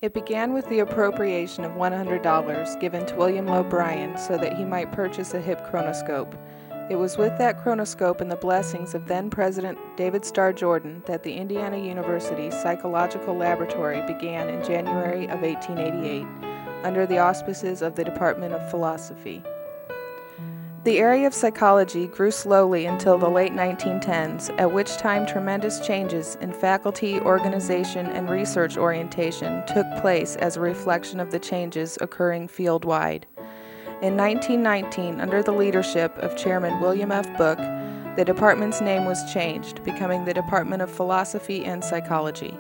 It began with the appropriation of $100 given to William O'Brien so that he might purchase a hip chronoscope. It was with that chronoscope and the blessings of then-President David Starr Jordan that the Indiana University Psychological Laboratory began in January of 1888, under the auspices of the Department of Philosophy. The area of psychology grew slowly until the late 1910s, at which time tremendous changes in faculty, organization, and research orientation took place as a reflection of the changes occurring field-wide. In 1919, under the leadership of Chairman William F. Book, the department's name was changed, becoming the Department of Philosophy and Psychology.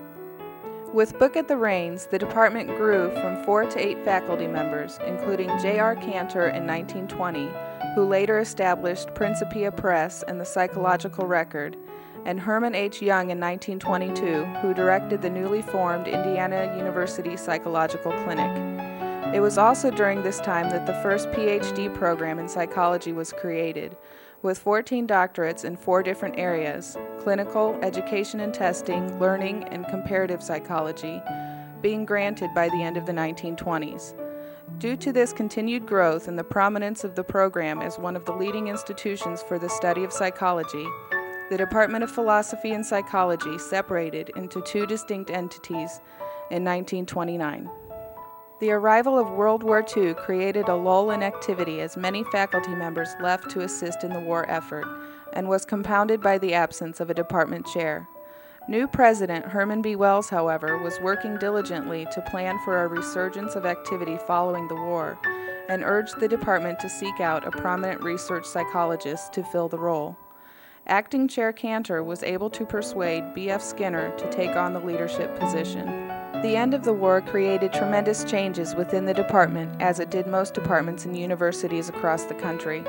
With Book at the reins, the department grew from 4 to 8 faculty members, including J.R. Cantor in 1920, who later established Principia Press and the Psychological Record, and Herman H. Young in 1922, who directed the newly formed Indiana University Psychological Clinic. It was also during this time that the first PhD program in psychology was created, with 14 doctorates in 4 different areas: clinical, education and testing, learning, and comparative psychology, being granted by the end of the 1920s. Due to this continued growth and the prominence of the program as one of the leading institutions for the study of psychology, the Department of Philosophy and Psychology separated into 2 distinct entities in 1929. The arrival of World War II created a lull in activity as many faculty members left to assist in the war effort, and was compounded by the absence of a department chair. New President Herman B. Wells, however, was working diligently to plan for a resurgence of activity following the war, and urged the department to seek out a prominent research psychologist to fill the role. Acting Chair Cantor was able to persuade B.F. Skinner to take on the leadership position. The end of the war created tremendous changes within the department, as it did most departments and universities across the country.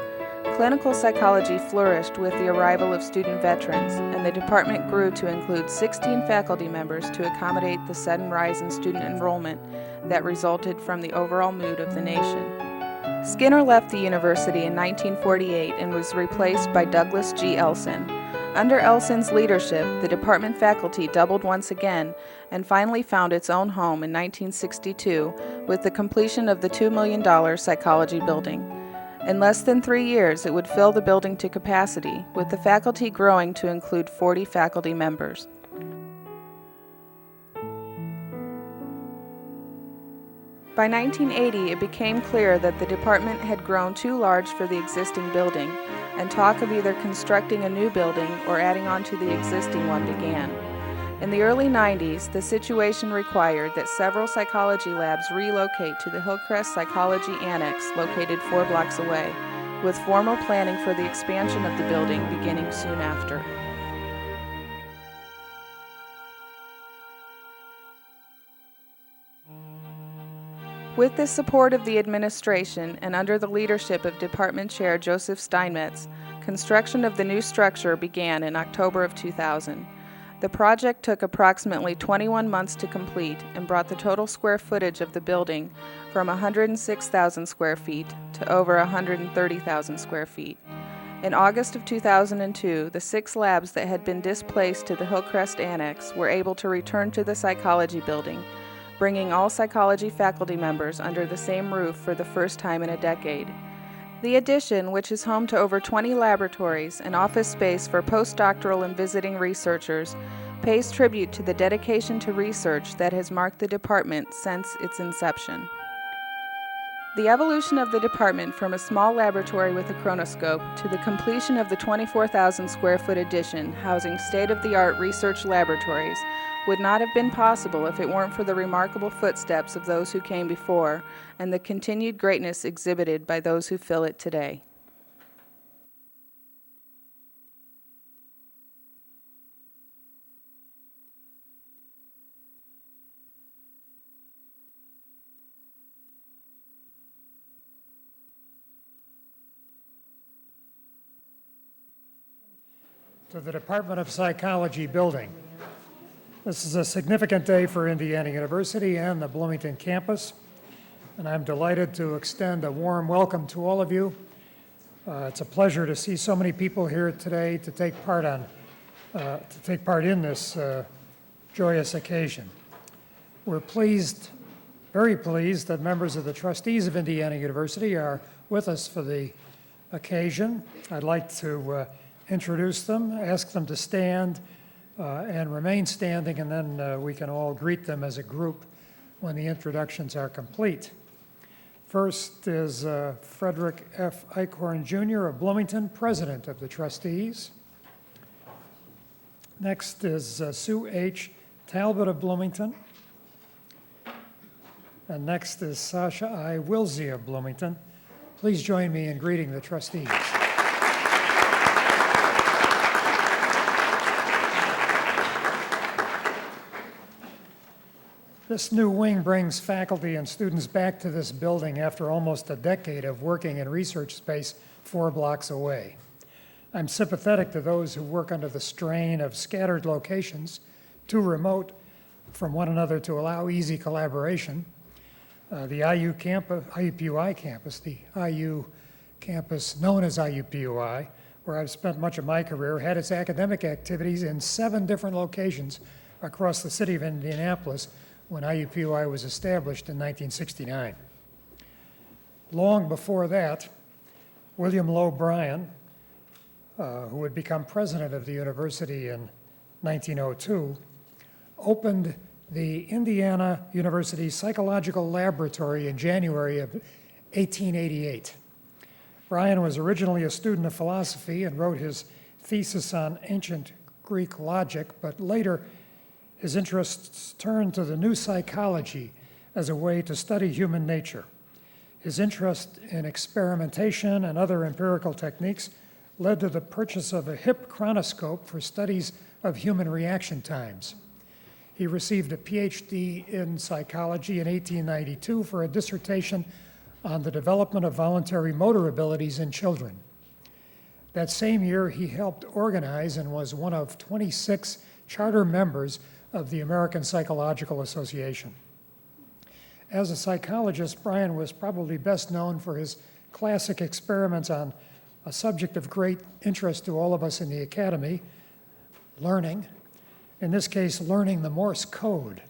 Clinical psychology flourished with the arrival of student veterans, and the department grew to include 16 faculty members to accommodate the sudden rise in student enrollment that resulted from the overall mood of the nation. Skinner left the university in 1948 and was replaced by Douglas G. Elson. Under Elson's leadership, the department faculty doubled once again and finally found its own home in 1962 with the completion of the $2 million psychology building. In less than 3 years, it would fill the building to capacity, with the faculty growing to include 40 faculty members. By 1980, it became clear that the department had grown too large for the existing building, and talk of either constructing a new building or adding on to the existing one began. In the early 90s, the situation required that several psychology labs relocate to the Hillcrest Psychology Annex located 4 blocks away, with formal planning for the expansion of the building beginning soon after. With the support of the administration and under the leadership of Department Chair Joseph Steinmetz, construction of the new structure began in October of 2000. The project took approximately 21 months to complete and brought the total square footage of the building from 106,000 square feet to over 130,000 square feet. In August of 2002, the 6 labs that had been displaced to the Hillcrest Annex were able to return to the psychology building, bringing all psychology faculty members under the same roof for the first time in a decade. The addition, which is home to over 20 laboratories and office space for postdoctoral and visiting researchers, pays tribute to the dedication to research that has marked the department since its inception. The evolution of the department from a small laboratory with a chronoscope to the completion of the 24,000 square foot addition housing state-of-the-art research laboratories would not have been possible if it weren't for the remarkable footsteps of those who came before and the continued greatness exhibited by those who fill it today. To the Department of Psychology building. This is a significant day for Indiana University and the Bloomington campus, and I'm delighted to extend a warm welcome to all of you. It's a pleasure to see so many people here today to take part in this joyous occasion. We're pleased, very pleased, that members of the trustees of Indiana University are with us for the occasion. I'd like to introduce them, ask them to stand and remain standing, and then we can all greet them as a group when the introductions are complete. First is Frederick F. Eichhorn, Jr. of Bloomington, President of the Trustees. Next is Sue H. Talbot of Bloomington. And next is Sasha I. Wilsey of Bloomington. Please join me in greeting the trustees. This new wing brings faculty and students back to this building after almost a decade of working in research space 4 blocks away. I'm sympathetic to those who work under the strain of scattered locations, too remote from one another to allow easy collaboration. The IUPUI campus, the IU campus known as IUPUI, where I've spent much of my career, had its academic activities in 7 different locations across the city of Indianapolis when IUPUI was established in 1969. Long before that, William Lowe Bryan, who would become president of the university in 1902, opened the Indiana University Psychological Laboratory in January of 1888. Bryan was originally a student of philosophy and wrote his thesis on ancient Greek logic, but later his interests turned to the new psychology as a way to study human nature. His interest in experimentation and other empirical techniques led to the purchase of a hip chronoscope for studies of human reaction times. He received a PhD in psychology in 1892 for a dissertation on the development of voluntary motor abilities in children. That same year, he helped organize and was one of 26 charter members of the American Psychological Association. As a psychologist, Bryan was probably best known for his classic experiments on a subject of great interest to all of us in the academy, learning. In this case, learning the Morse code.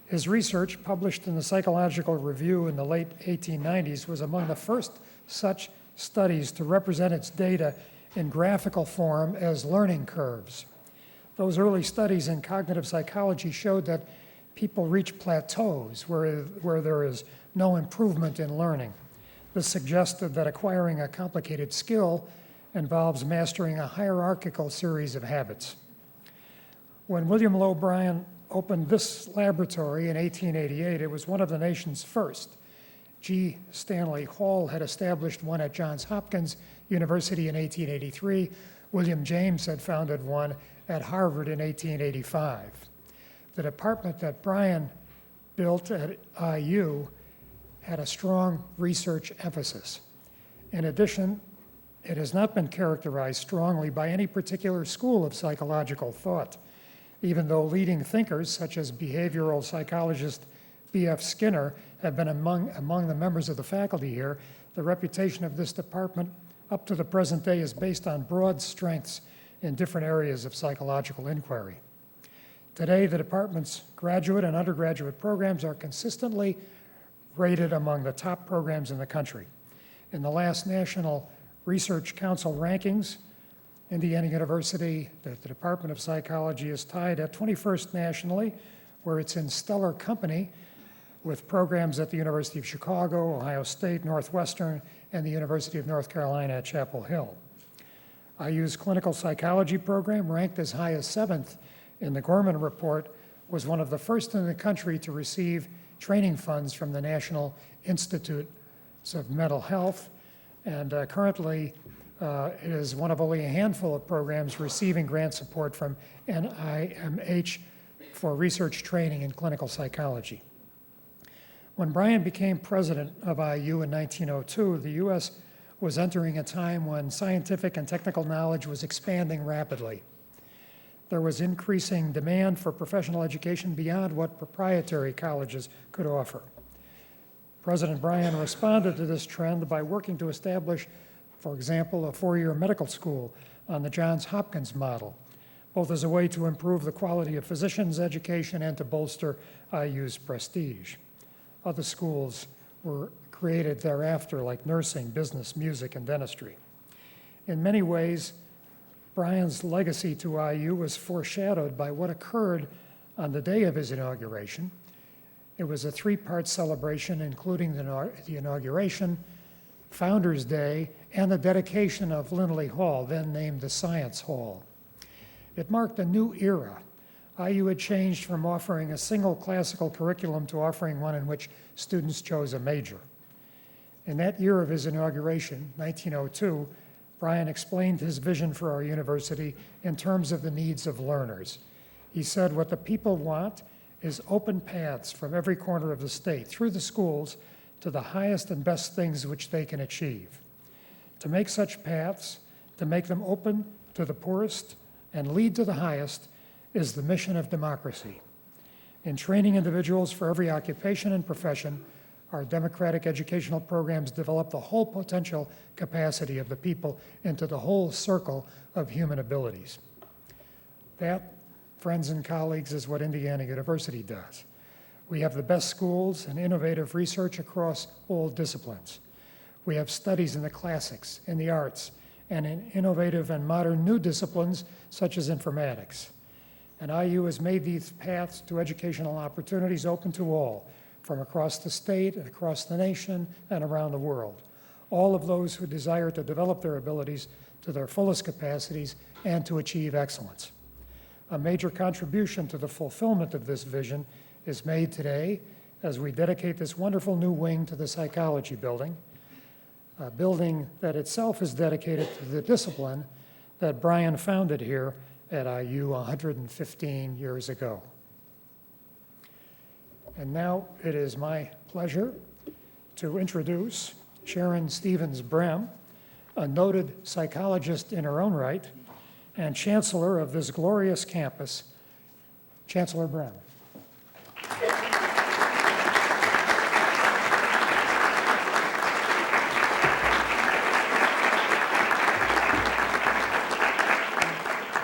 His research, published in the Psychological Review in the late 1890s, was among the first such studies to represent its data in graphical form as learning curves. Those early studies in cognitive psychology showed that people reach plateaus where there is no improvement in learning. This suggested that acquiring a complicated skill involves mastering a hierarchical series of habits. When William Lowe Bryan opened this laboratory in 1888, it was one of the nation's first. G. Stanley Hall had established one at Johns Hopkins University in 1883. William James had founded one at Harvard in 1885. The department that Bryan built at IU had a strong research emphasis. In addition, it has not been characterized strongly by any particular school of psychological thought, even though leading thinkers such as behavioral psychologist B.F. Skinner have been among the members of the faculty here. The reputation of this department up to the present day is based on broad strengths in different areas of psychological inquiry. Today, the department's graduate and undergraduate programs are consistently rated among the top programs in the country. In the last National Research Council rankings, Indiana University, the Department of Psychology, is tied at 21st nationally, where it's in stellar company with programs at the University of Chicago, Ohio State, Northwestern, and the University of North Carolina at Chapel Hill. IU's clinical psychology program, ranked as high as 7th in the Gorman Report, was one of the first in the country to receive training funds from the National Institutes of Mental Health, and currently it is one of only a handful of programs receiving grant support from NIMH for research training in clinical psychology. When Bryan became president of IU in 1902, the U.S. was entering a time when scientific and technical knowledge was expanding rapidly. There was increasing demand for professional education beyond what proprietary colleges could offer. President Bryan responded to this trend by working to establish, for example, a 4-year medical school on the Johns Hopkins model. both as a way to improve the quality of physicians' education and to bolster IU's prestige. Other schools were created thereafter, like nursing, business, music, and dentistry. In many ways, Bryan's legacy to IU was foreshadowed by what occurred on the day of his inauguration. It was a three-part celebration, including the inauguration, Founders Day, and the dedication of Lindley Hall, then named the Science Hall. It marked a new era. IU had changed from offering a single classical curriculum to offering one in which students chose a major. In that year of his inauguration, 1902, Bryan explained his vision for our university in terms of the needs of learners. He said, "What the people want is open paths from every corner of the state, through the schools, to the highest and best things which they can achieve. To make such paths, to make them open to the poorest and lead to the highest, is the mission of democracy. In training individuals for every occupation and profession, our democratic educational programs develop the whole potential capacity of the people into the whole circle of human abilities." That, friends and colleagues, is what Indiana University does. We have the best schools and innovative research across all disciplines. We have studies in the classics, in the arts, and in innovative and modern new disciplines such as informatics. And IU has made these paths to educational opportunities open to all, from across the state and across the nation and around the world, all of those who desire to develop their abilities to their fullest capacities and to achieve excellence. A major contribution to the fulfillment of this vision is made today as we dedicate this wonderful new wing to the Psychology Building, a building that itself is dedicated to the discipline that Bryan founded here at IU 115 years ago. And now it is my pleasure to introduce Sharon Stevens Brehm, a noted psychologist in her own right and chancellor of this glorious campus. Chancellor Brehm.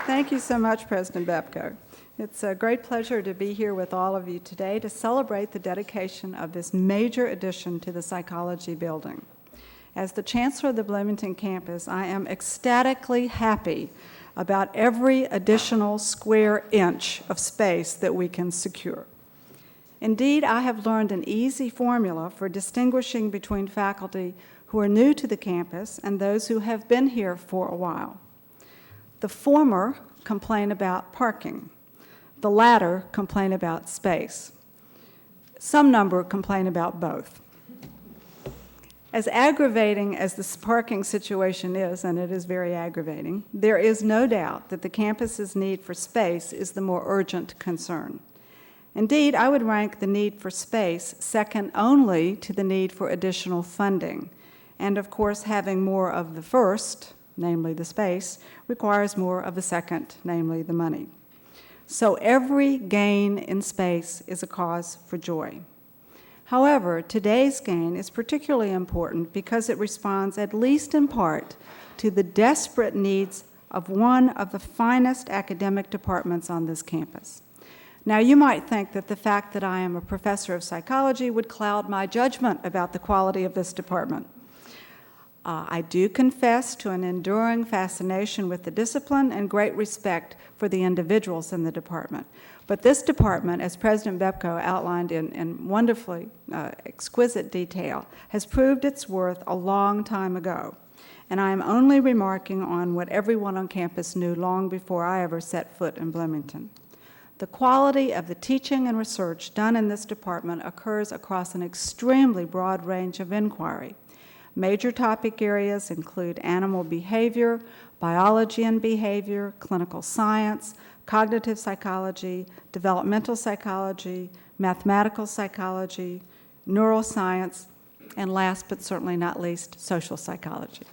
Thank you so much, President Bepko. It's a great pleasure to be here with all of you today to celebrate the dedication of this major addition to the Psychology Building. As the Chancellor of the Bloomington campus, I am ecstatically happy about every additional square inch of space that we can secure. Indeed, I have learned an easy formula for distinguishing between faculty who are new to the campus and those who have been here for a while. The former complain about parking. The latter complain about space. Some number complain about both. As aggravating as this parking situation is, and it is very aggravating, there is no doubt that the campus's need for space is the more urgent concern. Indeed, I would rank the need for space second only to the need for additional funding. And of course, having more of the first, namely the space, requires more of the second, namely the money. So every gain in space is a cause for joy. However, today's gain is particularly important because it responds, at least in part, to the desperate needs of one of the finest academic departments on this campus. Now, you might think that the fact that I am a professor of psychology would cloud my judgment about the quality of this department. I do confess to an enduring fascination with the discipline and great respect for the individuals in the department. But this department, as President Bepko outlined in wonderfully exquisite detail, has proved its worth a long time ago. And I am only remarking on what everyone on campus knew long before I ever set foot in Bloomington. The quality of the teaching and research done in this department occurs across an extremely broad range of inquiry. Major topic areas include animal behavior, biology and behavior, clinical science, cognitive psychology, developmental psychology, mathematical psychology, neuroscience, and last but certainly not least, social psychology.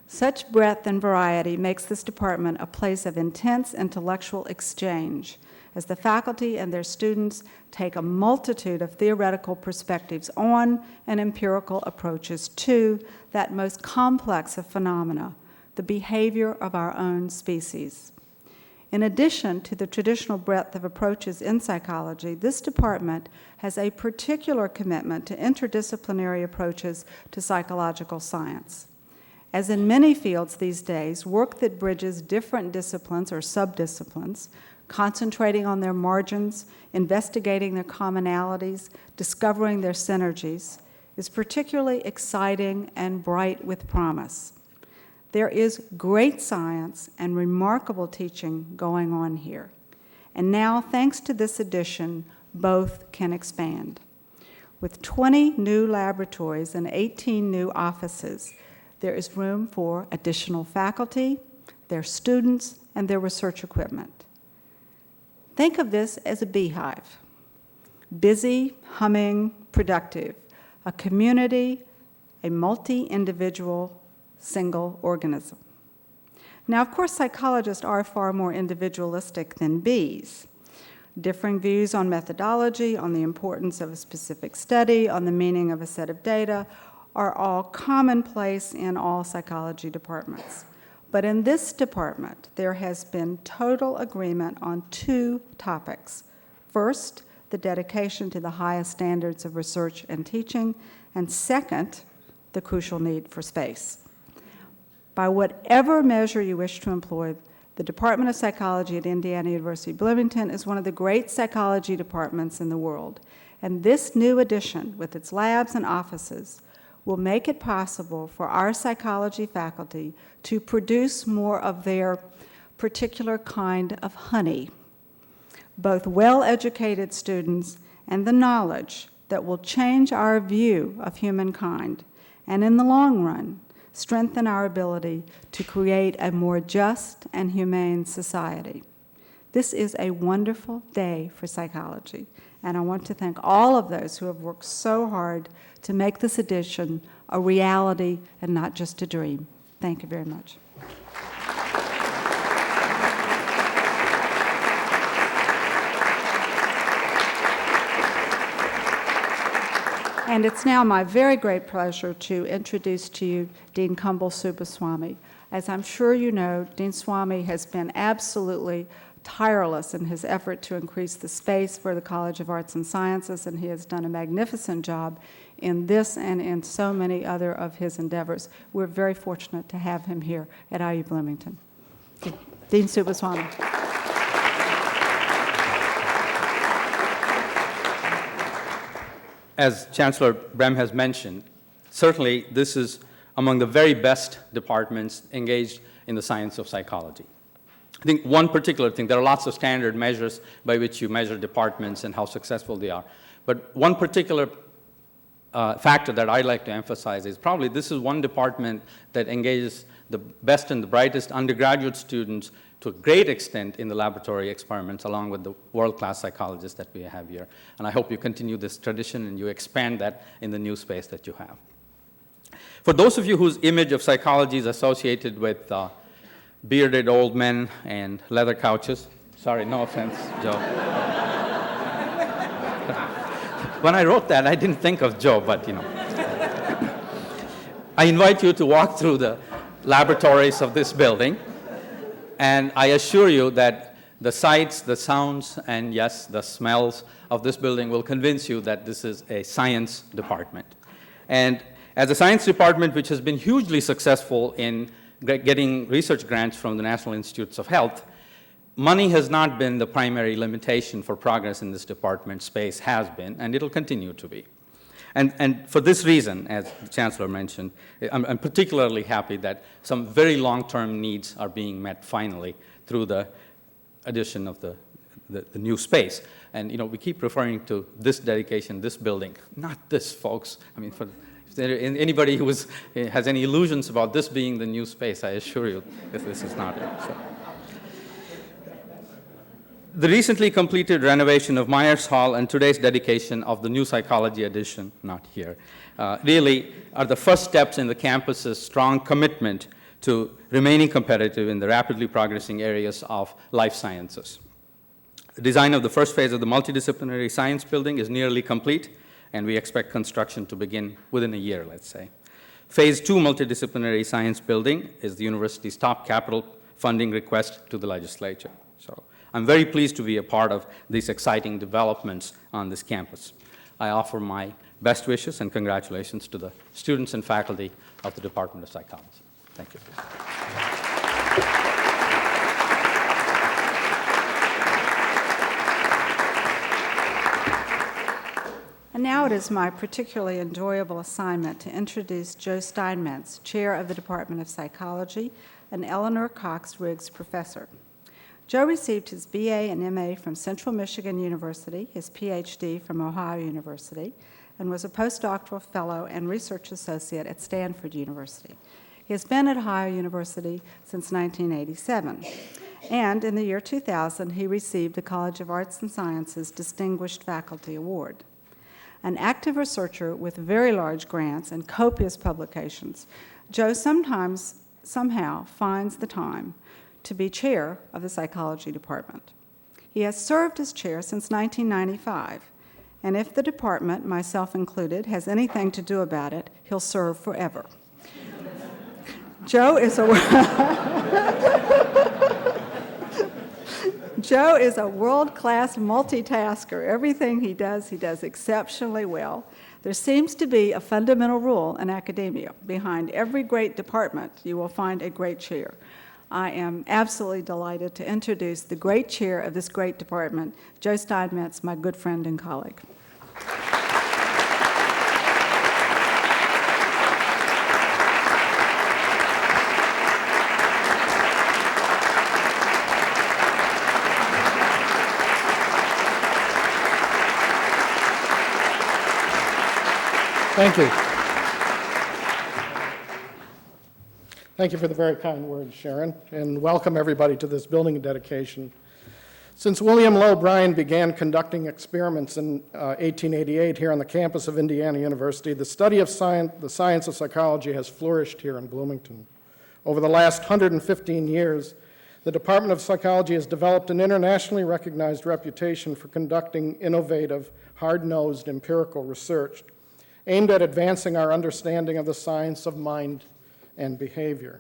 Such breadth and variety makes this department a place of intense intellectual exchange, as the faculty and their students take a multitude of theoretical perspectives on and empirical approaches to that most complex of phenomena, the behavior of our own species. In addition to the traditional breadth of approaches in psychology, this department has a particular commitment to interdisciplinary approaches to psychological science. As in many fields these days, work that bridges different disciplines or subdisciplines, concentrating on their margins, investigating their commonalities, discovering their synergies, is particularly exciting and bright with promise. There is great science and remarkable teaching going on here. And now, thanks to this addition, both can expand. With 20 new laboratories and 18 new offices, there is room for additional faculty, their students, and their research equipment. Think of this as a beehive. Busy, humming, productive. A community, a multi-individual, single organism. Now, of course, psychologists are far more individualistic than bees. Differing views on methodology, on the importance of a specific study, on the meaning of a set of data, are all commonplace in all psychology departments. But in this department, there has been total agreement on two topics. First, the dedication to the highest standards of research and teaching, and second, the crucial need for space. By whatever measure you wish to employ, the Department of Psychology at Indiana University Bloomington is one of the great psychology departments in the world, and this new addition, with its labs and offices, will make it possible for our psychology faculty to produce more of their particular kind of honey, both well-educated students and the knowledge that will change our view of humankind, and in the long run, strengthen our ability to create a more just and humane society. This is a wonderful day for psychology, and I want to thank all of those who have worked so hard to make this addition a reality and not just a dream. Thank you very much. And it's now my very great pleasure to introduce to you Dean Kumbal Subbaswamy. As I'm sure you know, Dean Swamy has been absolutely tireless in his effort to increase the space for the College of Arts and Sciences, and he has done a magnificent job in this and in so many other of his endeavors. We're very fortunate to have him here at IU Bloomington. Dean Subbaswamy. As Chancellor Brehm has mentioned, certainly this is among the very best departments engaged in the science of psychology. I think one particular thing, there are lots of standard measures by which you measure departments and how successful they are, but one particular factor that I'd like to emphasize is probably this is one department that engages the best and the brightest undergraduate students to a great extent in the laboratory experiments, along with the world-class psychologists that we have here. And I hope you continue this tradition and you expand that in the new space that you have. For those of you whose image of psychology is associated with bearded old men and leather couches, sorry, no offense, Joe. When I wrote that, I didn't think of Joe, but you know. I invite you to walk through the laboratories of this building. And I assure you that the sights, the sounds, and yes, the smells of this building will convince you that this is a science department. And as a science department which has been hugely successful in getting research grants from the National Institutes of Health, money has not been the primary limitation for progress in this department. Space has been, and it'll continue to be. And for this reason, as the Chancellor mentioned, I'm particularly happy that some very long-term needs are being met finally through the addition of the new space. And you know, we keep referring to this dedication, this building, not this, folks. I mean, for anybody who has any illusions about this being the new space, I assure you this is not it. So. The recently completed renovation of Myers Hall and today's dedication of the new psychology edition, not here, really are the first steps in the campus's strong commitment to remaining competitive in the rapidly progressing areas of life sciences. The design of the first phase of the multidisciplinary science building is nearly complete, and we expect construction to begin within a year, let's say. Phase 2 multidisciplinary science building is the university's top capital funding request to the legislature. So I'm very pleased to be a part of these exciting developments on this campus. I offer my best wishes and congratulations to the students and faculty of the Department of Psychology. Thank you. And now it is my particularly enjoyable assignment to introduce Joe Steinmetz, Chair of the Department of Psychology and Eleanor Cox Riggs Professor. Joe received his BA and MA from Central Michigan University, his PhD from Ohio University, and was a postdoctoral fellow and research associate at Stanford University. He has been at Ohio University since 1987. And in the year 2000, he received the College of Arts and Sciences Distinguished Faculty Award. An active researcher with very large grants and copious publications, Joe somehow finds the time to be chair of the psychology department. He has served as chair since 1995, and if the department, myself included, has anything to do about it, he'll serve forever. Joe is a world-class multitasker. Everything he does exceptionally well. There seems to be a fundamental rule in academia. Behind every great department, you will find a great chair. I am absolutely delighted to introduce the great chair of this great department, Joe Steinmetz, my good friend and colleague. Thank you. Thank you for the very kind words, Sharon, and welcome everybody to this building dedication. Since William Lowe Bryan began conducting experiments in 1888 here on the campus of Indiana University, the study of the science of psychology has flourished here in Bloomington. Over the last 115 years, the Department of Psychology has developed an internationally recognized reputation for conducting innovative, hard-nosed empirical research aimed at advancing our understanding of the science of mind and behavior.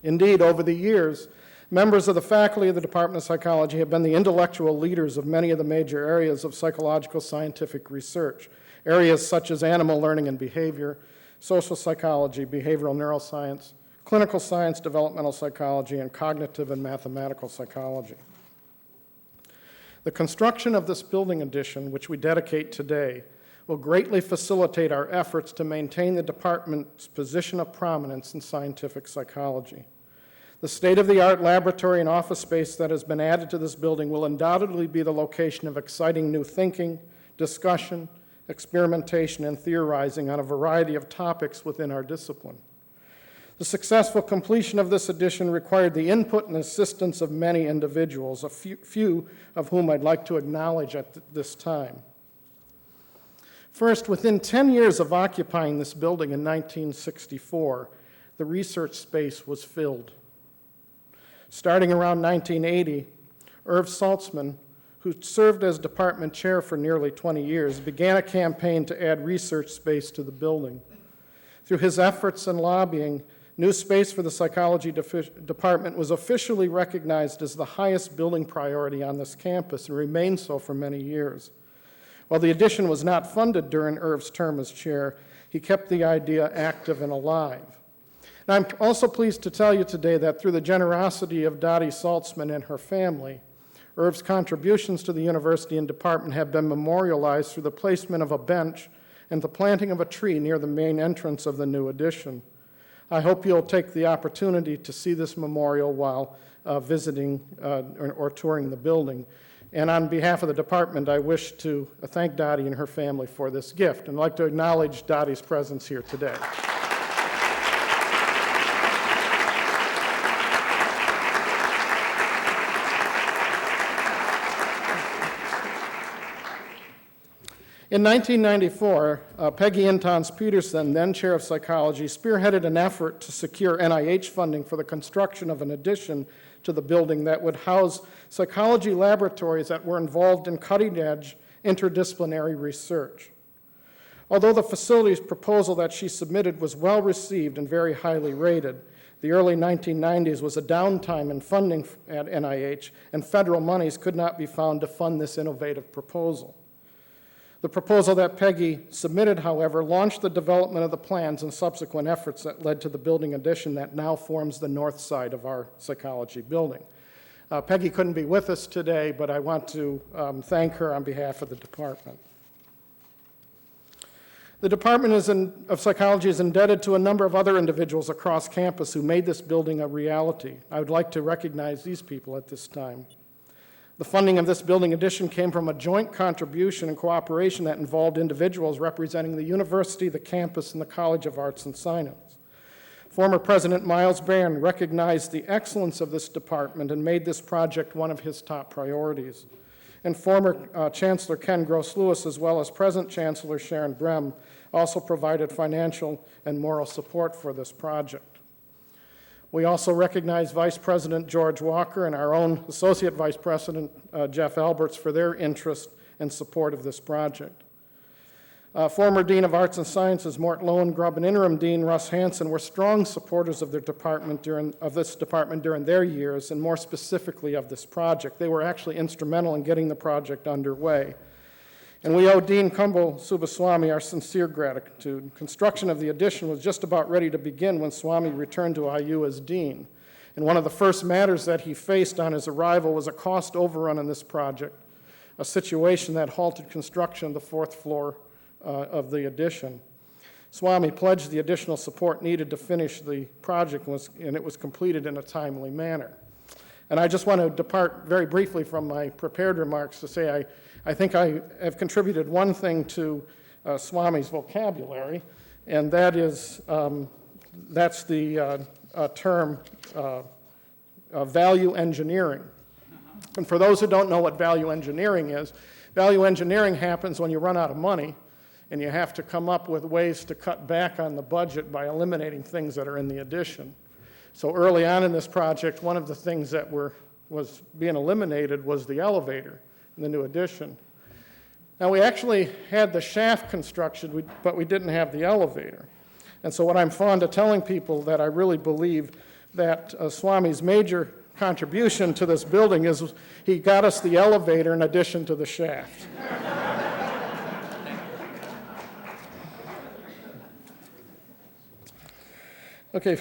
Indeed, over the years, members of the faculty of the Department of Psychology have been the intellectual leaders of many of the major areas of psychological scientific research, areas such as animal learning and behavior, social psychology, behavioral neuroscience, clinical science, developmental psychology, and cognitive and mathematical psychology. The construction of this building addition, which we dedicate today, will greatly facilitate our efforts to maintain the department's position of prominence in scientific psychology. The state-of-the-art laboratory and office space that has been added to this building will undoubtedly be the location of exciting new thinking, discussion, experimentation, and theorizing on a variety of topics within our discipline. The successful completion of this addition required the input and assistance of many individuals, a few of whom I'd like to acknowledge at this time. First, within 10 years of occupying this building in 1964, the research space was filled. Starting around 1980, Irv Saltzman, who served as department chair for nearly 20 years, began a campaign to add research space to the building. Through his efforts and lobbying, new space for the psychology department was officially recognized as the highest building priority on this campus and remained so for many years. While the addition was not funded during Irv's term as chair, he kept the idea active and alive. And I'm also pleased to tell you today that through the generosity of Dottie Saltzman and her family, Irv's contributions to the university and department have been memorialized through the placement of a bench and the planting of a tree near the main entrance of the new addition. I hope you'll take the opportunity to see this memorial while visiting or touring the building. And on behalf of the department, I wish to thank Dottie and her family for this gift, and I'd like to acknowledge Dottie's presence here today. In 1994, Peggy Intons Peterson, then chair of psychology, spearheaded an effort to secure NIH funding for the construction of an addition to the building that would house psychology laboratories that were involved in cutting-edge interdisciplinary research. Although the facility's proposal that she submitted was well received and very highly rated, the early 1990s was a downtime in funding at NIH, and federal monies could not be found to fund this innovative proposal. The proposal that Peggy submitted, however, launched the development of the plans and subsequent efforts that led to the building addition that now forms the north side of our psychology building. Peggy couldn't be with us today, but I want to thank her on behalf of the department. The Department of Psychology is indebted to a number of other individuals across campus who made this building a reality. I would like to recognize these people at this time. The funding of this building addition came from a joint contribution and cooperation that involved individuals representing the university, the campus, and the College of Arts and Science. Former President Miles Barron recognized the excellence of this department and made this project one of his top priorities. And former Chancellor Ken Gross-Lewis, as well as present Chancellor Sharon Brem, also provided financial and moral support for this project. We also recognize Vice President George Walker and our own Associate Vice President Jeff Alberts for their interest and support of this project. Former Dean of Arts and Sciences Mort Lohengrubb and Interim Dean Russ Hansen were strong supporters of this department during their years, and more specifically of this project. They were actually instrumental in getting the project underway. And we owe Dean Kumbal Subbaswamy our sincere gratitude. Construction of the addition was just about ready to begin when Swamy returned to IU as dean. And one of the first matters that he faced on his arrival was a cost overrun on this project, a situation that halted construction of the fourth floor of the addition. Swamy pledged the additional support needed to finish the project, and it was completed in a timely manner. And I just want to depart very briefly from my prepared remarks to say I think I have contributed one thing to Swamy's vocabulary, and that is, that's the term value engineering. And for those who don't know what value engineering is, value engineering happens when you run out of money and you have to come up with ways to cut back on the budget by eliminating things that are in the addition. So early on in this project, one of the things that was being eliminated was the elevator in the new addition. Now, we actually had the shaft construction, but we didn't have the elevator. And so what I'm fond of telling people that I really believe that Swamy's major contribution to this building is he got us the elevator in addition to the shaft. Okay,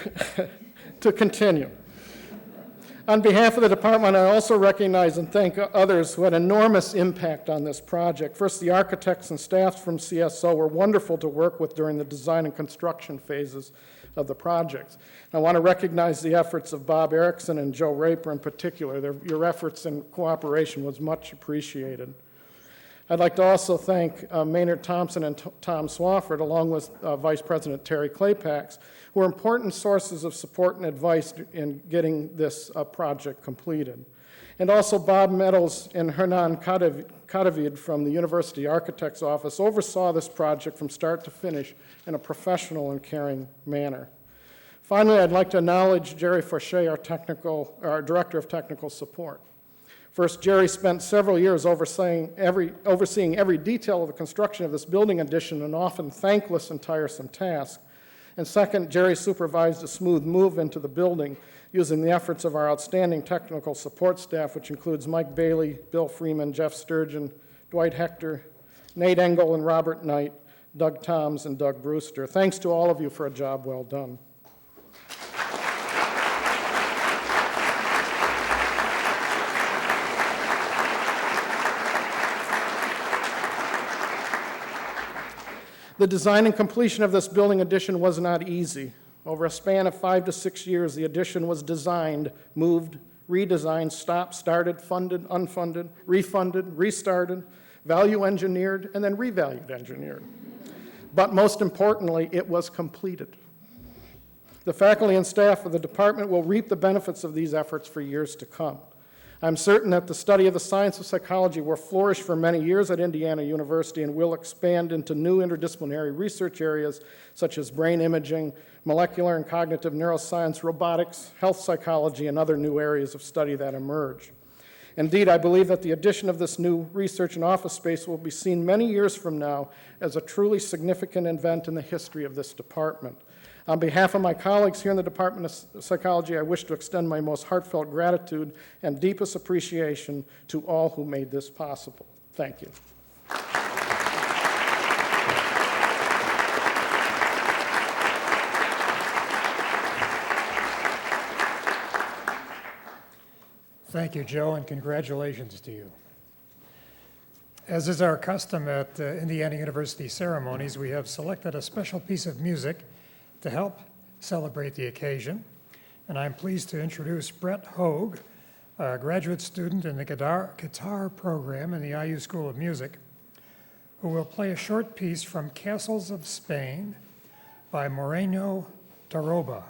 to continue. On behalf of the department, I also recognize and thank others who had enormous impact on this project. First, the architects and staffs from CSO were wonderful to work with during the design and construction phases of the projects. I want to recognize the efforts of Bob Erickson and Joe Raper in particular. Your efforts and cooperation was much appreciated. I'd like to also thank Maynard Thompson and Tom Swafford, along with Vice President Terry Claypax, who were important sources of support and advice in getting this project completed. And also Bob Meadows and Hernan Cadavid from the University Architect's Office oversaw this project from start to finish in a professional and caring manner. Finally, I'd like to acknowledge Jerry Forche, our Director of Technical Support. First, Jerry spent several years overseeing every detail of the construction of this building addition, an often thankless and tiresome task. And second, Jerry supervised a smooth move into the building using the efforts of our outstanding technical support staff, which includes Mike Bailey, Bill Freeman, Jeff Sturgeon, Dwight Hector, Nate Engel and Robert Knight, Doug Toms, and Doug Brewster. Thanks to all of you for a job well done. The design and completion of this building addition was not easy. Over a span of 5 to 6 years, the addition was designed, moved, redesigned, stopped, started, funded, unfunded, refunded, restarted, value engineered, and then revalued engineered. But most importantly, it was completed. The faculty and staff of the department will reap the benefits of these efforts for years to come. I'm certain that the study of the science of psychology will flourish for many years at Indiana University and will expand into new interdisciplinary research areas such as brain imaging, molecular and cognitive neuroscience, robotics, health psychology, and other new areas of study that emerge. Indeed, I believe that the addition of this new research and office space will be seen many years from now as a truly significant event in the history of this department. On behalf of my colleagues here in the Department of Psychology, I wish to extend my most heartfelt gratitude and deepest appreciation to all who made this possible. Thank you. Thank you, Joe, and congratulations to you. As is our custom at Indiana University ceremonies, we have selected a special piece of music to help celebrate the occasion. And I'm pleased to introduce Brett Hogue, a graduate student in the guitar program in the IU School of Music, who will play a short piece from Castles of Spain by Moreno Taroba.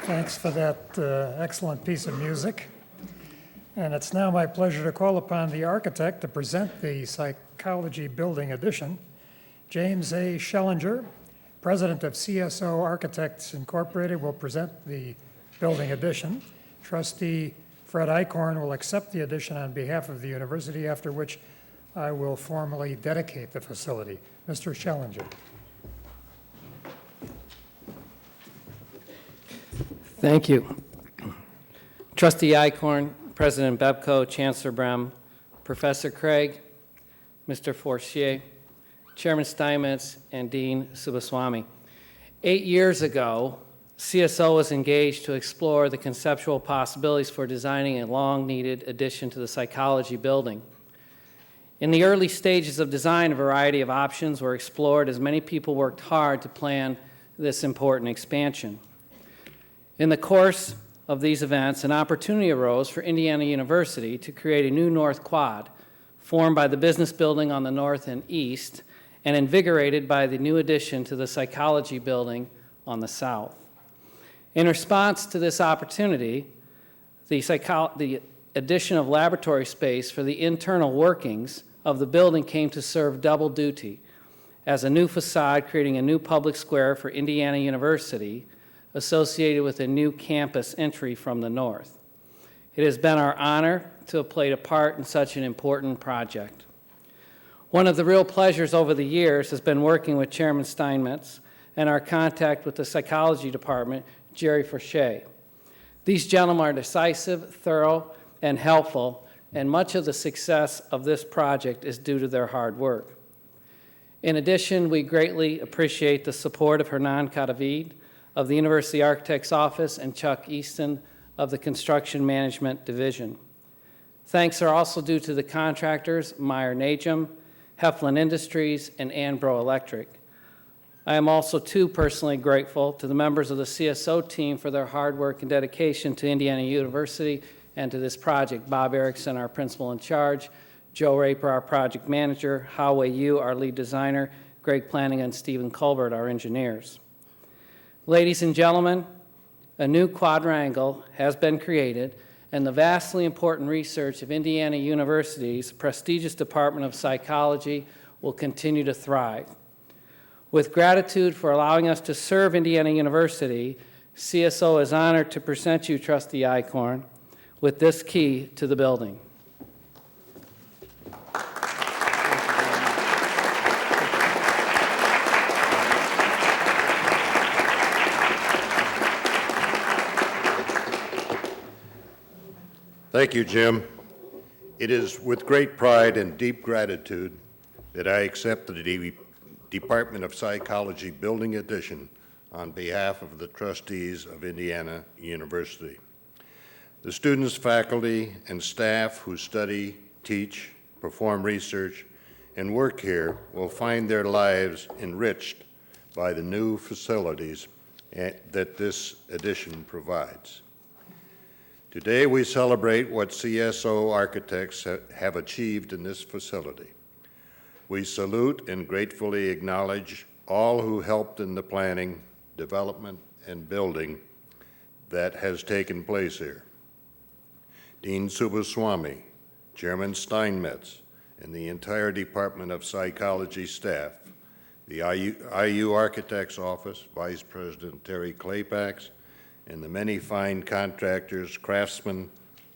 Thanks for that excellent piece of music. And it's now my pleasure to call upon the architect to present the Psychology Building addition. James A. Schellinger, president of CSO Architects Incorporated, will present the building addition. Trustee Fred Eichhorn will accept the addition on behalf of the university, after which I will formally dedicate the facility. Mr. Schellinger. Thank you. Trustee Eichhorn, President Bepco, Chancellor Brem, Professor Craig, Mr. Forcier, Chairman Steinmetz, and Dean Subaswamy. 8 years ago, CSO was engaged to explore the conceptual possibilities for designing a long-needed addition to the Psychology Building. In the early stages of design, a variety of options were explored as many people worked hard to plan this important expansion. In the course of these events, an opportunity arose for Indiana University to create a new North Quad, formed by the business building on the north and east, and invigorated by the new addition to the Psychology Building on the south. In response to this opportunity, the addition of laboratory space for the internal workings of the building came to serve double duty as a new facade creating a new public square for Indiana University, associated with a new campus entry from the north. It has been our honor to have played a part in such an important project. One of the real pleasures over the years has been working with Chairman Steinmetz and our contact with the Psychology Department, Jerry Forcier. These gentlemen are decisive, thorough, and helpful, and much of the success of this project is due to their hard work. In addition, we greatly appreciate the support of Hernan Cadavid of the University Architect's Office and Chuck Easton of the Construction Management Division. Thanks are also due to the contractors Meyer Najum, Heflin Industries, and Anbro Electric. I am also too personally grateful to the members of the CSO team for their hard work and dedication to Indiana University and to this project. Bob Erickson, our principal in charge, Joe Raper, our project manager, Howei Yu, our lead designer, Greg Planning, and Stephen Colbert, our engineers. Ladies and gentlemen, a new quadrangle has been created, and the vastly important research of Indiana University's prestigious Department of Psychology will continue to thrive. With gratitude for allowing us to serve Indiana University, CSO is honored to present you, Trustee Eichhorn, with this key to the building. Thank you, Jim. It is with great pride and deep gratitude that I accept the Department of Psychology Building Addition on behalf of the trustees of Indiana University. The students, faculty, and staff who study, teach, perform research, and work here will find their lives enriched by the new facilities that this addition provides. Today, we celebrate what CSO architects have achieved in this facility. We salute and gratefully acknowledge all who helped in the planning, development, and building that has taken place here. Dean Subuswamy, Chairman Steinmetz, and the entire Department of Psychology staff, the IU Architect's Office, Vice President Terry Claypax, and the many fine contractors, craftsmen,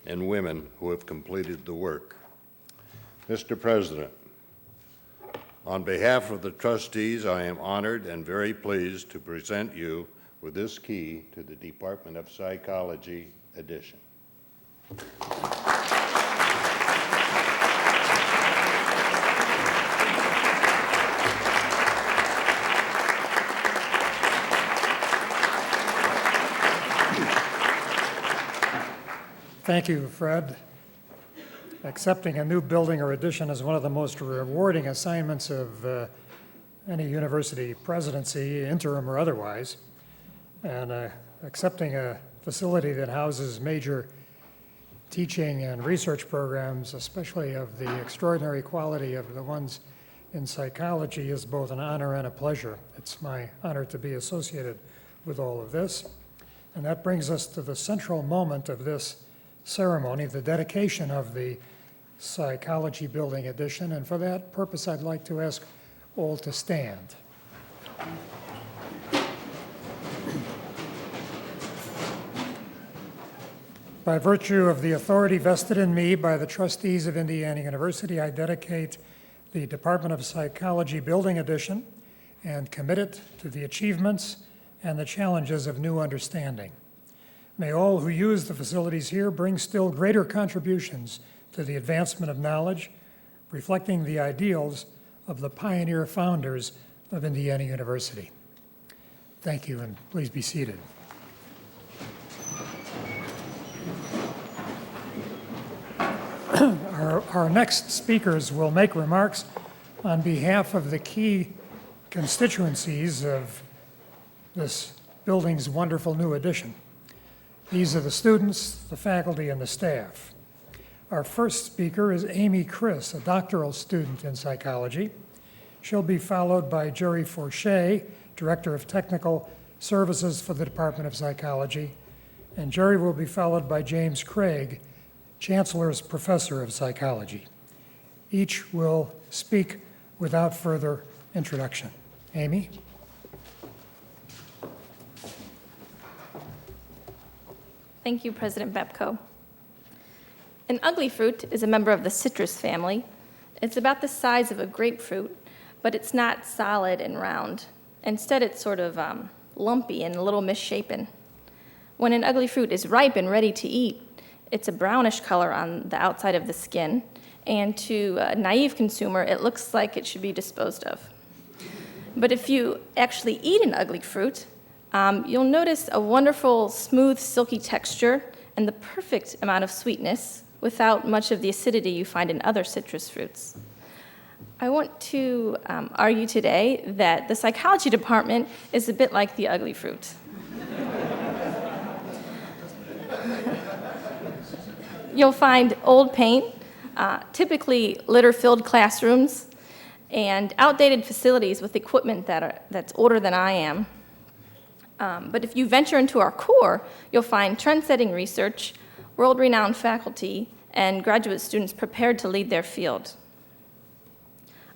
and women who have completed the work. Mr. President, on behalf of the trustees, I am honored and very pleased to present you with this key to the Department of Psychology addition. Thank you, Fred. Accepting a new building or addition is one of the most rewarding assignments of any university presidency, interim or otherwise. And accepting a facility that houses major teaching and research programs, especially of the extraordinary quality of the ones in psychology, is both an honor and a pleasure. It's my honor to be associated with all of this. And that brings us to the central moment of this ceremony, the dedication of the Psychology Building addition. And for that purpose, I'd like to ask all to stand. By virtue of the authority vested in me by the trustees of Indiana University, I dedicate the Department of Psychology Building addition and commit it to the achievements and the challenges of new understanding. May all who use the facilities here bring still greater contributions to the advancement of knowledge, reflecting the ideals of the pioneer founders of Indiana University. Thank you, and please be seated. Our next speakers will make remarks on behalf of the key constituencies of this building's wonderful new addition. These are the students, the faculty, and the staff. Our first speaker is Amy Chris, a doctoral student in psychology. She'll be followed by Jerry Forshea, Director of Technical Services for the Department of Psychology, and Jerry will be followed by James Craig, Chancellor's Professor of Psychology. Each will speak without further introduction. Amy? Thank you, President Bepko. An ugly fruit is a member of the citrus family. It's about the size of a grapefruit, but it's not solid and round. Instead, it's sort of lumpy and a little misshapen. When an ugly fruit is ripe and ready to eat, it's a brownish color on the outside of the skin, and to a naive consumer, it looks like it should be disposed of. But if you actually eat an ugly fruit, you'll notice a wonderful, smooth, silky texture and the perfect amount of sweetness without much of the acidity you find in other citrus fruits. I want to argue today that the psychology department is a bit like the ugly fruit. You'll find old paint, typically litter-filled classrooms and outdated facilities with equipment that's older than I am. But if you venture into our core, you'll find trend-setting research, world-renowned faculty, and graduate students prepared to lead their field.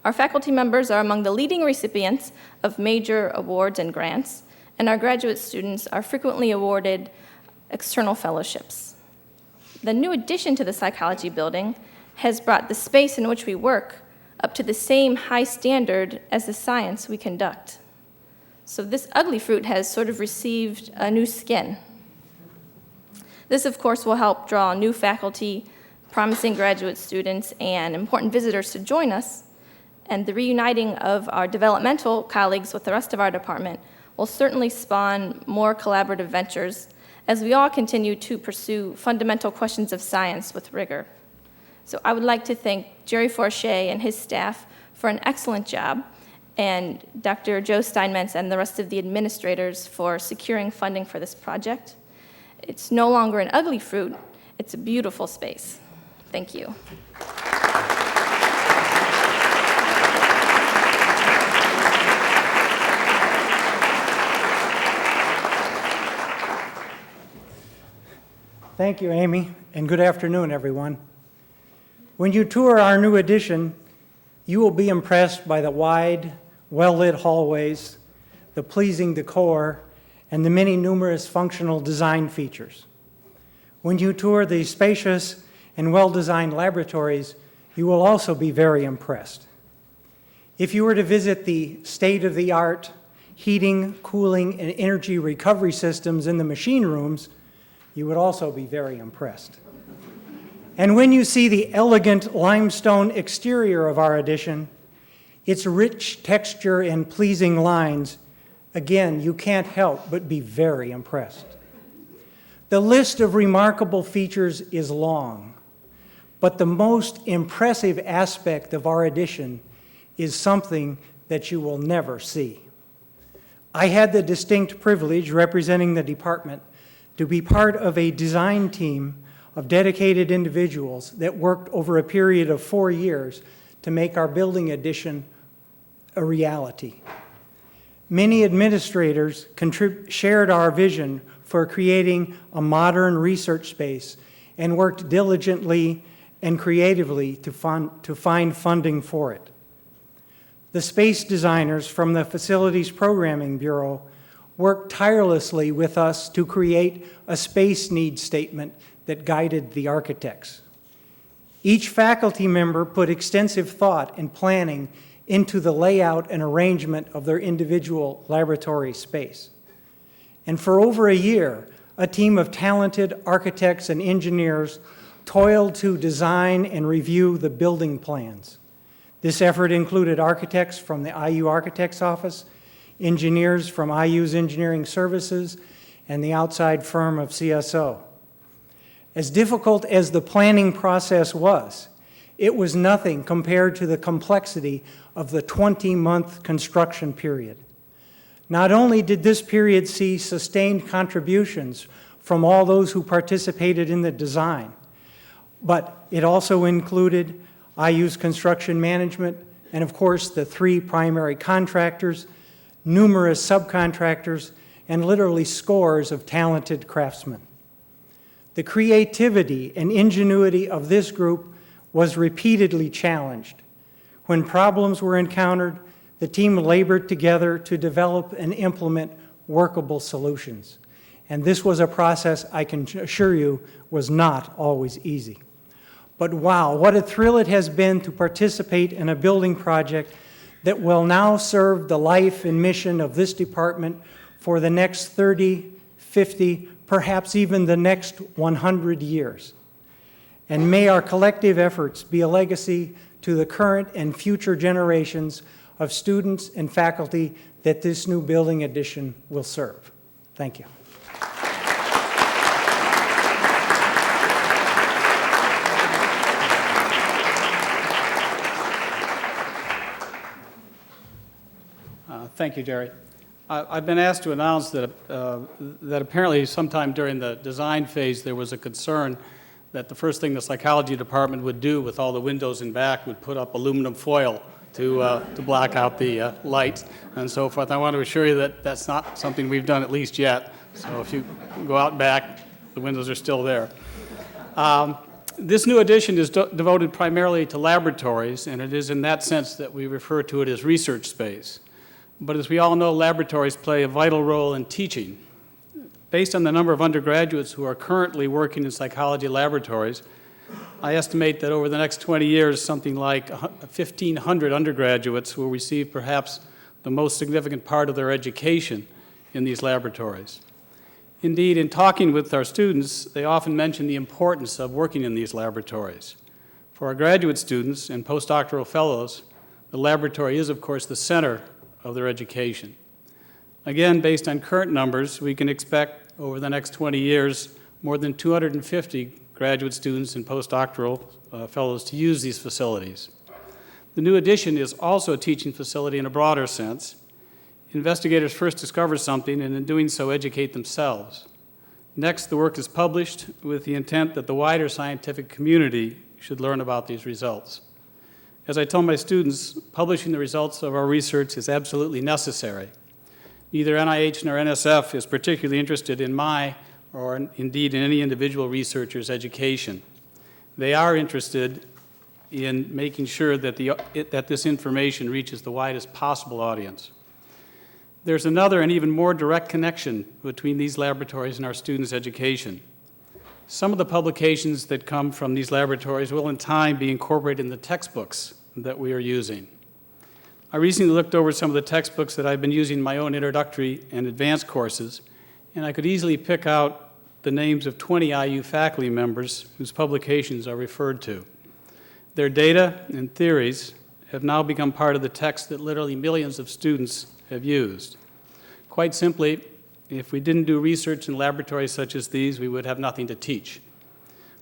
Our faculty members are among the leading recipients of major awards and grants, and our graduate students are frequently awarded external fellowships. The new addition to the psychology building has brought the space in which we work up to the same high standard as the science we conduct. So this ugly fruit has sort of received a new skin. This, of course, will help draw new faculty, promising graduate students, and important visitors to join us, and the reuniting of our developmental colleagues with the rest of our department will certainly spawn more collaborative ventures as we all continue to pursue fundamental questions of science with rigor. So I would like to thank Jerry Fortier and his staff for an excellent job, and Dr. Joe Steinmetz and the rest of the administrators for securing funding for this project. It's no longer an ugly fruit, it's a beautiful space. Thank you. Thank you, Amy, and good afternoon, everyone. When you tour our new addition, you will be impressed by the wide, well-lit hallways, the pleasing decor, and the many numerous functional design features. When you tour the spacious and well-designed laboratories, you will also be very impressed. If you were to visit the state-of-the-art heating, cooling, and energy recovery systems in the machine rooms, you would also be very impressed. And when you see the elegant limestone exterior of our addition, its rich texture and pleasing lines, again, you can't help but be very impressed. The list of remarkable features is long, but the most impressive aspect of our addition is something that you will never see. I had the distinct privilege, representing the department, to be part of a design team of dedicated individuals that worked over a period of 4 years to make our building addition a reality. Many administrators shared our vision for creating a modern research space and worked diligently and creatively to find funding for it. The space designers from the Facilities Programming Bureau worked tirelessly with us to create a space needs statement that guided the architects. Each faculty member put extensive thought and planning into the layout and arrangement of their individual laboratory space. And for over a year, a team of talented architects and engineers toiled to design and review the building plans. This effort included architects from the IU Architects Office, engineers from IU's Engineering Services, and the outside firm of CSO. As difficult as the planning process was, it was nothing compared to the complexity of the 20-month construction period. Not only did this period see sustained contributions from all those who participated in the design, but it also included IU's construction management and, of course, the 3 primary contractors, numerous subcontractors, and literally scores of talented craftsmen. The creativity and ingenuity of this group was repeatedly challenged. When problems were encountered, the team labored together to develop and implement workable solutions. And this was a process, I can assure you, was not always easy. But wow, what a thrill it has been to participate in a building project that will now serve the life and mission of this department for the next 30, 50, perhaps even the next 100 years. And may our collective efforts be a legacy to the current and future generations of students and faculty that this new building addition will serve. Thank you. Thank you, Jerry. I've been asked to announce that apparently sometime during the design phase there was a concern that the first thing the psychology department would do with all the windows in back would put up aluminum foil to block out the lights and so forth. I want to assure you that that's not something we've done, at least yet. So if you go out back, the windows are still there. This new addition is devoted primarily to laboratories, and it is in that sense that we refer to it as research space. But as we all know, laboratories play a vital role in teaching. Based on the number of undergraduates who are currently working in psychology laboratories, I estimate that over the next 20 years, something like 1,500 undergraduates will receive perhaps the most significant part of their education in these laboratories. Indeed, in talking with our students, they often mention the importance of working in these laboratories. For our graduate students and postdoctoral fellows, the laboratory is, of course, the center of their education. Again, based on current numbers, we can expect over the next 20 years more than 250 graduate students and postdoctoral fellows to use these facilities. The new addition is also a teaching facility in a broader sense. Investigators first discover something and in doing so educate themselves. Next, the work is published with the intent that the wider scientific community should learn about these results. As I tell my students, publishing the results of our research is absolutely necessary. Neither NIH nor NSF is particularly interested in my, or indeed in any individual researcher's education. They are interested in making sure that, that this information reaches the widest possible audience. There's another and even more direct connection between these laboratories and our students' education. Some of the publications that come from these laboratories will in time be incorporated in the textbooks that we are using. I recently looked over some of the textbooks that I've been using in my own introductory and advanced courses, and I could easily pick out the names of 20 IU faculty members whose publications are referred to. Their data and theories have now become part of the text that literally millions of students have used. Quite simply, if we didn't do research in laboratories such as these, we would have nothing to teach.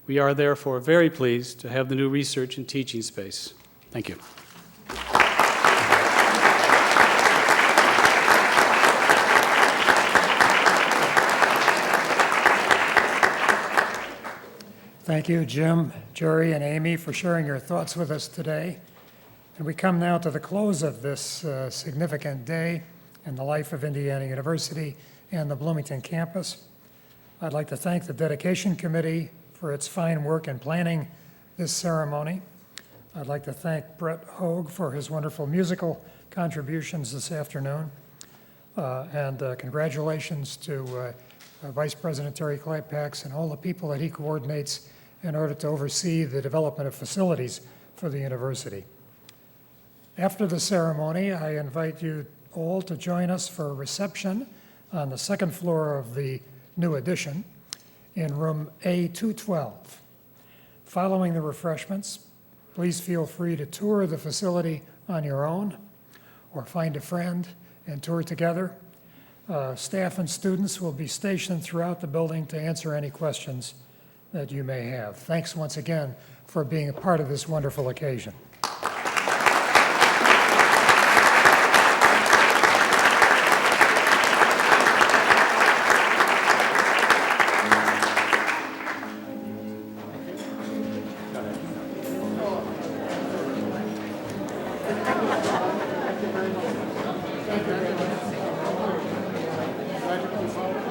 We are therefore very pleased to have the new research and teaching space. Thank you. Thank you, Jim, Jerry, and Amy, for sharing your thoughts with us today. And we come now to the close of this significant day in the life of Indiana University and the Bloomington campus. I'd like to thank the Dedication Committee for its fine work in planning this ceremony. I'd like to thank Brett Hogue for his wonderful musical contributions this afternoon. Congratulations to Vice President Terry Kleipax and all the people that he coordinates in order to oversee the development of facilities for the university. After the ceremony, I invite you all to join us for a reception on the second floor of the new addition in room A212. Following the refreshments, please feel free to tour the facility on your own or find a friend and tour together. Staff and students will be stationed throughout the building to answer any questions that you may have. Thanks once again for being a part of this wonderful occasion. Thank you.